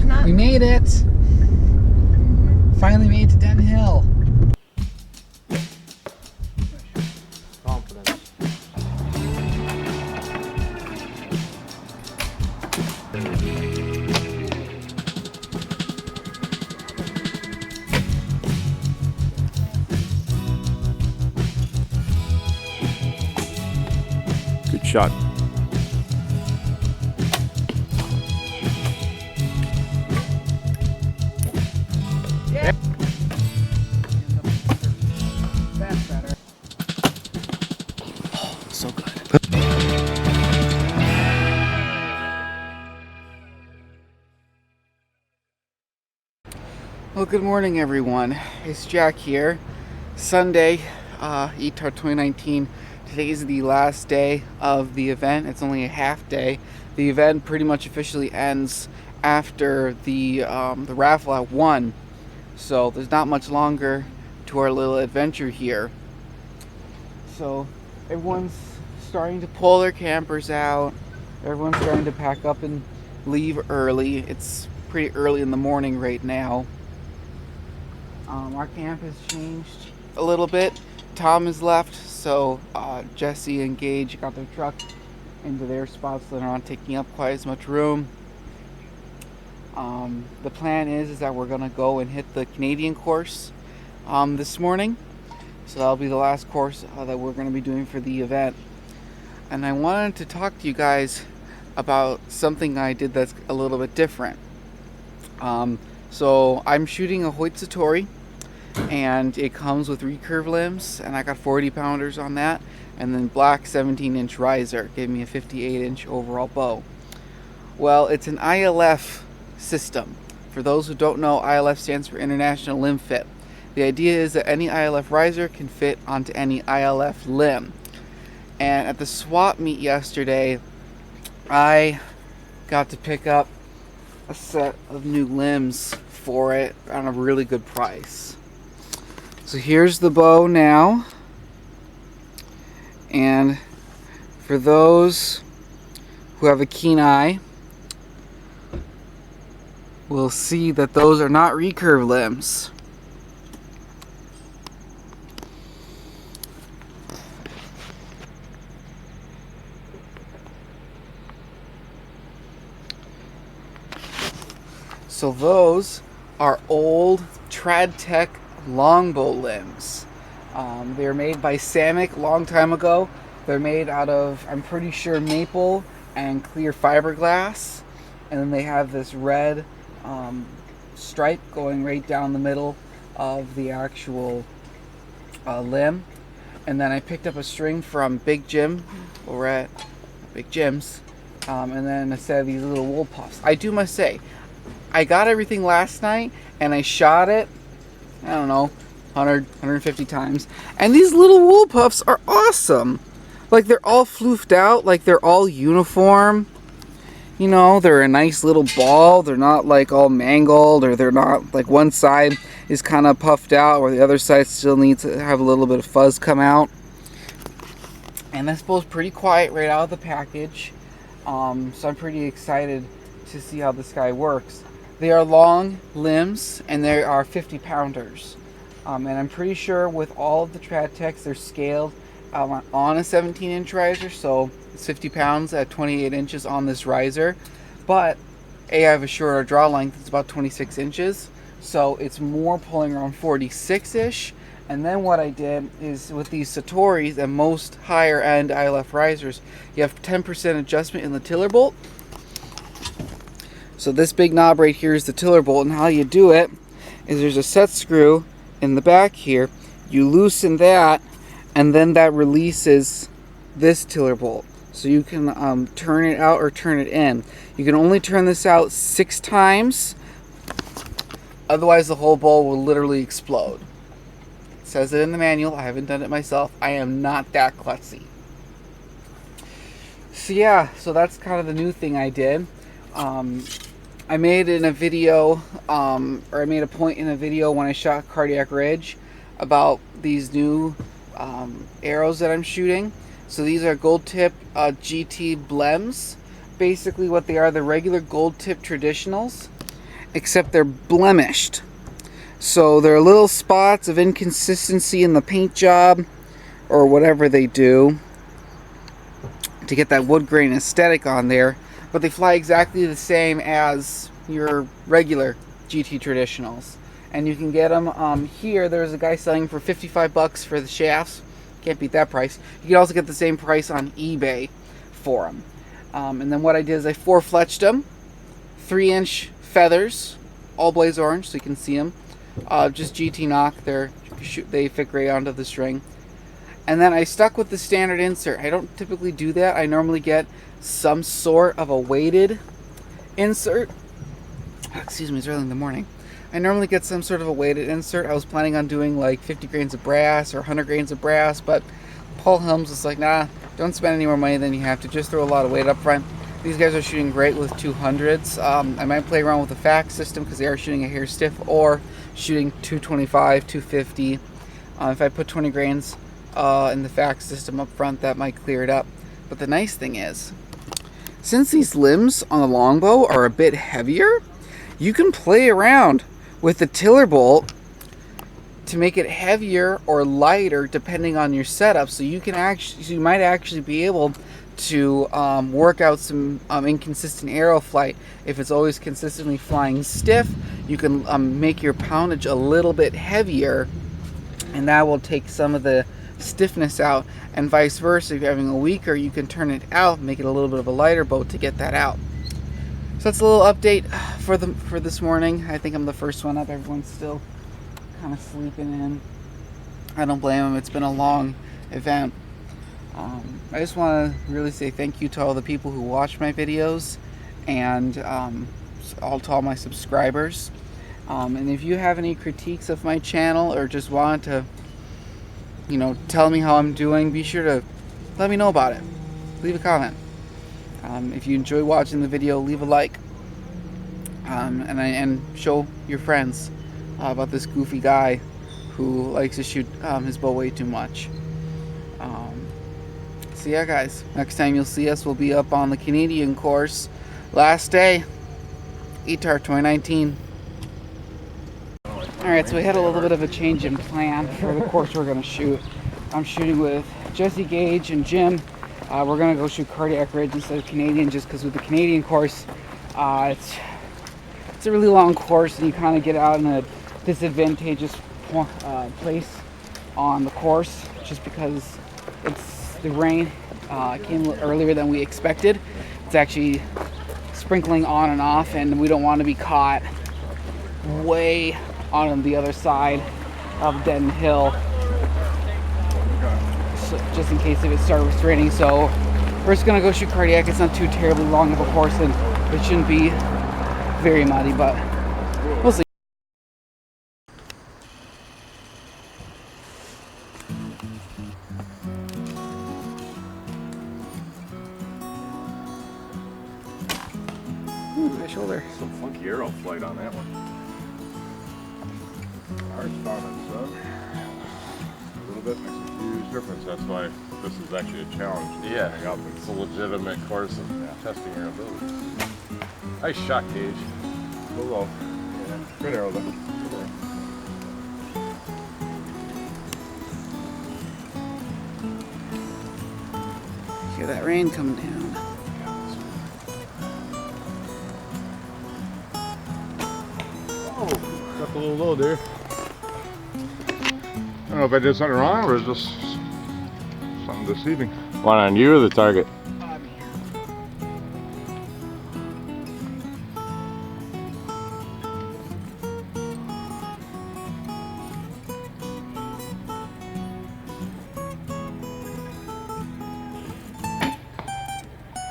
We made it! Finally made it to Den Hill. Confidence. Good shot. That's better. So good. Well, good morning, everyone. It's Jack here. Sunday, ETAR 2019. Today is the last day of the event. It's only a half day. The event pretty much officially ends after the raffle at 1. So there's not much longer to our little adventure here. So everyone's starting to pull their campers out. Everyone's starting to pack up and leave early. It's pretty early in the morning right now. Our camp has changed a little bit. Tom has left, so Jesse and Gage got their truck into their spots, so they're not taking up quite as much room. The plan is that we're gonna go and hit the Canadian course this morning. So that'll be the last course that we're gonna be doing for the event. And I wanted to talk to you guys about something I did that's a little bit different. So I'm shooting a Hoyt Satori, and it comes with recurve limbs, and I got 40 pounders on that, and then black 17-inch riser gave me a 58-inch overall bow. Well, it's an ILF system. For those who don't know, ILF stands for International Limb Fit. The idea is that any ILF riser can fit onto any ILF limb. And at the swap meet yesterday, I got to pick up a set of new limbs for it on a really good price. So here's the bow now, and for those who have a keen eye will see that those are not recurve limbs. So those are old Tradtech longbow limbs. They were made by Samick a long time ago. They're made out of, I'm pretty sure, maple and clear fiberglass. And then they have this red stripe going right down the middle of the actual limb. And then I picked up a string from Big Jim. We're at Big Jim's. And then a set of these little wool puffs. I do must say, I got everything last night and I shot it, I don't know, 100, 150 times. And these little wool puffs are awesome. Like, they're all floofed out, like they're all uniform. You know, they're a nice little ball. They're not like all mangled, or they're not like one side is kind of puffed out or the other side still needs to have a little bit of fuzz come out. And this bow's pretty quiet right out of the package. So I'm pretty excited to see how this guy works. They are long limbs, and they are 50 pounders. And I'm pretty sure with all of the Tradtechs, they're scaled on a 17-inch riser, so it's 50 pounds at 28 inches on this riser. But I have a shorter draw length, it's about 26 inches, so it's more pulling around 46-ish. And then what I did is, with these Satoris and most higher end ILF risers, you have 10% adjustment in the tiller bolt. So this big knob right here is the tiller bolt, and how you do it is there's a set screw in the back here. You loosen that, and then that releases this tiller bolt. So you can turn it out or turn it in. You can only turn this out 6 times, otherwise the whole bowl will literally explode. It says it in the manual. I haven't done it myself. I am not that klutzy. So yeah, so that's kind of the new thing I did. I made in a video, or I made a point in a video when I shot Cardiac Ridge about these new arrows that I'm shooting. So these are gold tip GT blems. Basically what they are, the regular gold tip traditionals. except they're blemished. So there are little spots of inconsistency in the paint job or whatever they do to get that wood grain aesthetic on there, but they fly exactly the same as your regular GT Traditionals. And you can get them here. There's a guy selling for 55 bucks for the shafts. Can't beat that price. You can also get the same price on eBay for them. And then what I did is I 4-fletched them, 3-inch feathers, all blaze orange, so you can see them. Just GT knock. They fit great onto the string. And then I stuck with the standard insert. I don't typically do that. I normally get some sort of a weighted insert. Excuse me, it's early in the morning. I normally get some sort of a weighted insert. I was planning on doing like 50 grains of brass or 100 grains of brass, but Paul Helms was like, nah, don't spend any more money than you have to. Just throw a lot of weight up front. These guys are shooting great with 200s. I might play around with the FAC system because they are shooting a hair stiff, or shooting 225, 250. If I put 20 grains in the FAC system up front, that might clear it up. But the nice thing is, since these limbs on the longbow are a bit heavier, you can play around with the tiller bolt to make it heavier or lighter depending on your setup. So you might actually be able to work out some inconsistent arrow flight. If it's always consistently flying stiff, you can make your poundage a little bit heavier, and that will take some of the stiffness out, and vice versa. If you're having a weaker, you can turn it out, make it a little bit of a lighter boat to get that out. So that's a little update for this morning. I think I'm the first one up. Everyone's still kind of sleeping in. I don't blame them. It's been a long event. I just want to really say thank you to all the people who watch my videos, and to all my subscribers. And if you have any critiques of my channel, or just want to, tell me how I'm doing, be sure to let me know about it. Leave a comment. If you enjoy watching the video, leave a like, and show your friends about this goofy guy who likes to shoot his bow way too much. So yeah, guys, next time you'll see us, we'll be up on the Canadian course. Last day, ETAR 2019. Alright, so we had a little bit of a change in plan for the course we're going to shoot. I'm shooting with Jesse Gage and Jim. We're going to go shoot Cardiac Ridge instead of Canadian, just because with the Canadian course, it's a really long course, and you kind of get out in a disadvantageous place on the course, just because the rain came a little earlier than we expected. It's actually sprinkling on and off, and we don't want to be caught way on the other side of Denton Hill, so just in case if it starts raining. So we're just gonna go shoot Cardiac. It's not too terribly long of a course, and it shouldn't be very muddy, but we'll see. Ooh, my shoulder. Some funky arrow flight on that one. Hard spotted, son. A little bit makes a huge difference. That's why this is actually a challenge. Yeah, it's a legitimate course of testing your abilities. Nice shot, Gage. Go low. Yeah. Good arrow though. Hear that rain coming down. Oh, got a little low there. I don't know if I did something wrong or is this something deceiving. One on you or the target?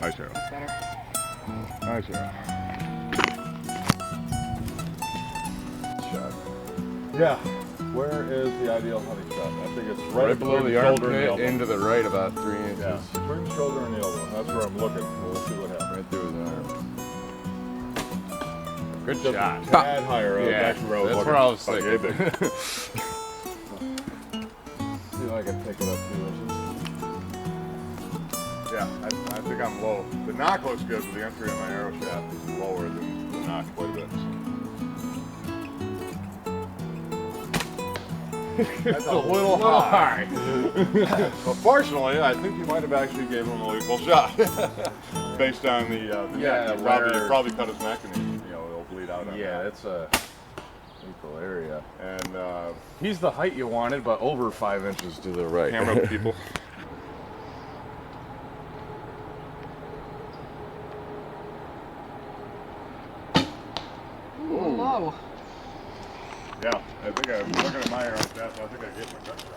Nice arrow. Better. Nice arrow. Shot. Yeah. Where is the ideal hunting shot? I think it's Right below the shoulder and the armpit, elbow. into the right about 3 inches. Yeah, between the shoulder and the elbow. That's where I'm looking. We'll see what happens. Right through his arm. Good Just shot. a tad higher. Yeah, That's where I was that's looking. where I was Okay, thinking. big. See if I can pick it up 2 inches. Yeah, I think I'm low. The knock looks good, but the entry of my arrow shaft is lower than the knock quite a bit. So. That's a little high. But fortunately, I think you might have actually gave him a lethal shot. Based on the neck. He probably cut his neck and it'll bleed out. Yeah, it's a lethal area. And he's the height you wanted, but over 5 inches to the right. camera people. Low. Yeah, I think I'm looking at my air like that, so I think I gave my gut shot.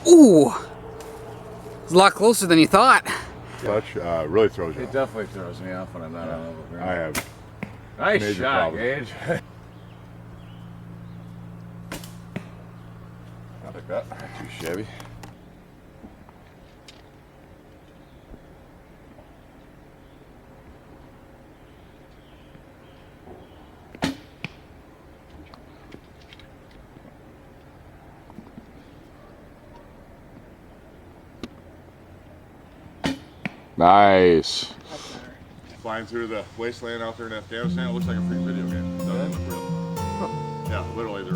Ooh, it's a lot closer than you thought. Clutch really throws you It off. definitely throws me off when I'm not on the ground. I have Nice major shot, problems. Gage. I'll take that. Not too shabby. Nice. Flying through the wasteland out there in Afghanistan, it looks like a free video game. It doesn't look real. Yeah, literally they're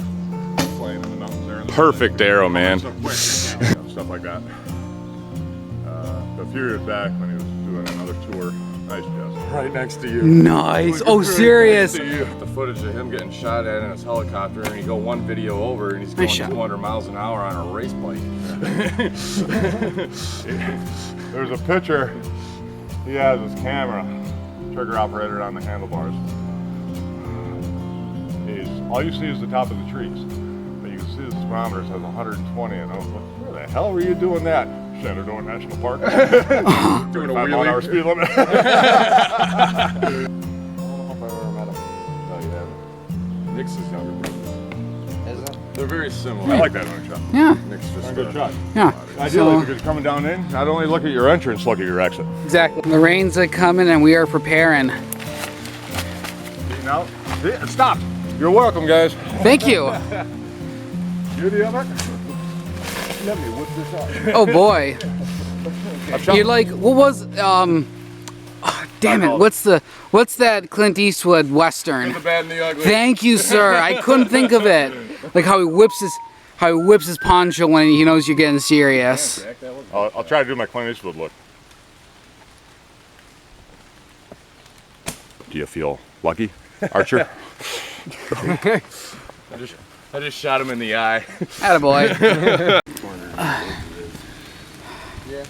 flying in the mountains there. Perfect arrow, man. So quick, stuff like that. A few years back when he was doing another tour, nice Jess. Right next to you. Nice. Oh, serious. The footage of him getting shot at in his helicopter, and you go one video over, and he's going Nice shot. 200 miles an hour on a race bike. There's a picture. He has his camera, trigger operated on the handlebars. All you see is the top of the trees, but you can see the speedometer says 120, and I was like, where the hell were you doing that? Shenandoah National Park. Doing a 5-mile-an-hour wheelie. speed limit. I don't know if I've ever met him. No, you haven't. Nick's his younger brother. They're very similar. I like that one shot. Yeah, Nick's just Good shot. yeah. Ideally, So, because you're coming down in, not only look at your entrance, look at your exit. exactly. The rain's coming, and we are preparing. Now, stop. You're welcome, guys. Thank you. Beauty of it. Let me whip this out. Oh boy. I've shot- You're like, what was oh, damn it. What's that Clint Eastwood Western? the bad and the ugly. Thank you, sir. I couldn't think of it. Like how he whips his poncho when he knows you're getting serious. I'll try to do my Clint Eastwood look. Do you feel lucky, Archer? I just shot him in the eye. Attaboy. Yeah.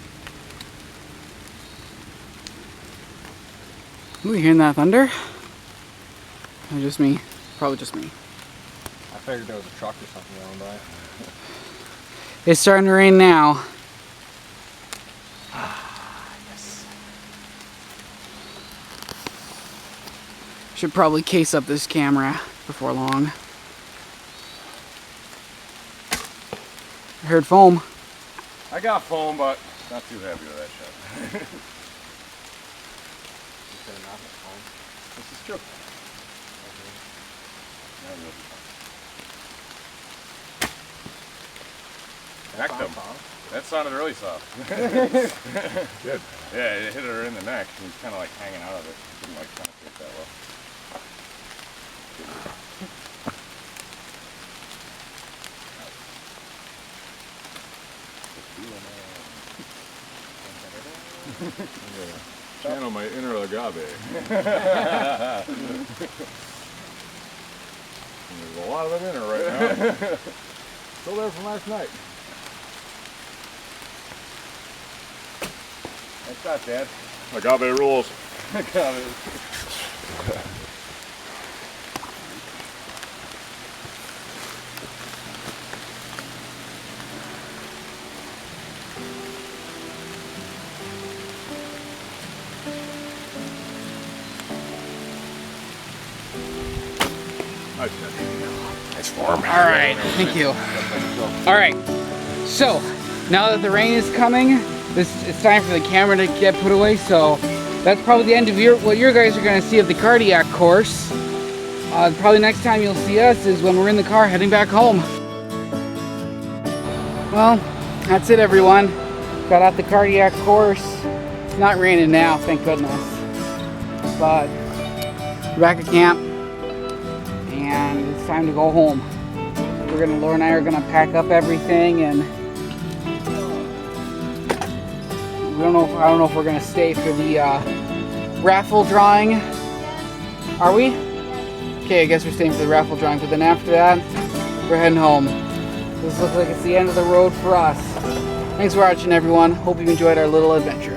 Are we hearing that thunder? Or just me? Probably just me. I figured there was a truck or something going by. It's starting to rain now. Yes. Should probably case up this camera before long. I heard foam. I got foam, but not too happy with that shot. This is true. Necked him. That sounded really soft. Good. Yeah, it hit her in the neck. He was kind of like hanging out of it. Didn't like penetrate that well. Channel my inner agave. There's a lot of them in her right now. Still there from last night. Nice shot, Dad. Agave rules. Agave. Nice form. All right, thank you. All right, so now that the rain is coming, it's time for the camera to get put away. So that's probably the end of what you guys are going to see of the cardiac course. Probably next time you'll see us is when we're in the car heading back home. Well, that's it, everyone. Got out the cardiac course. not raining now, thank goodness. But we're back at camp, and it's time to go home. Laura and I are gonna pack up everything, and I don't know if we're gonna stay for the raffle drawing. Are we? Okay, I guess we're staying for the raffle drawing, but then after that, we're heading home. This looks like it's the end of the road for us. Thanks for watching, everyone. Hope you enjoyed our little adventure.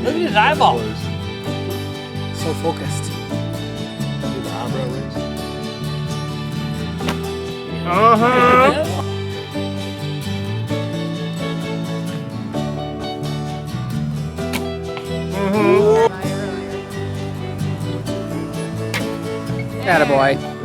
Look at his eyeball. So focused. Attaboy.